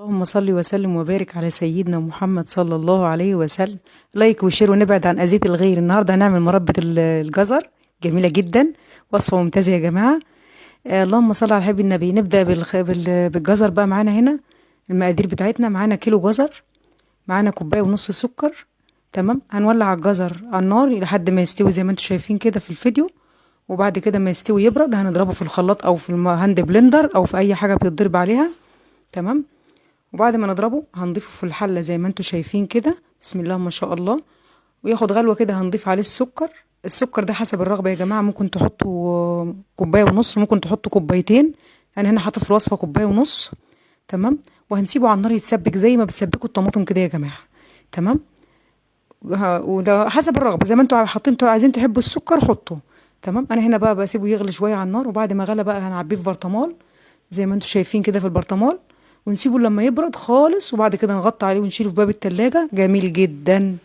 اللهم صل وسلم وبارك على سيدنا محمد صلى الله عليه وسلم. لايك وشير ونبعد عن اذية الغير. النهارده هنعمل مربى الجزر، جميله جدا، وصفه ممتازه يا جماعه. اللهم صل على حبيب النبي. نبدا بالجزر بقى. معانا هنا المقادير بتاعتنا. معانا كيلو جزر، معانا كوبايه ونص سكر. تمام. هنولع الجزر على النار لحد ما يستوي زي ما انتم شايفين كده في الفيديو، وبعد كده ما يستوي يبرد هنضربه في الخلاط او في الهاند بلندر او في اي حاجه بتضرب عليها. تمام. وبعد ما نضربه هنضيفه في الحله زي ما انتم شايفين كده، بسم الله ما شاء الله، وياخد غلوه كده. هنضيف عليه السكر. السكر ده حسب الرغبه يا جماعه، ممكن تحطوا كوبايه ونص، ممكن تحطوا كوبايتين. انا هنا حاطط في الوصفه كوبايه ونص. تمام. وهنسيبه على النار يتسبك زي ما بتسبكوا الطماطم كده يا جماعه. تمام. وده حسب الرغبه، زي ما انتوا حاطين، انتوا عايزين تحبوا السكر حطوا. تمام. انا هنا بقى بسيبه يغلي شويه على النار، وبعد ما غلى بقى هنعبيه في برطمان زي ما انتوا شايفين كده في البرطمان، ونسيبه لما يبرد خالص، وبعد كده نغطي عليه ونشيله في باب التلاجة. جميل جدا.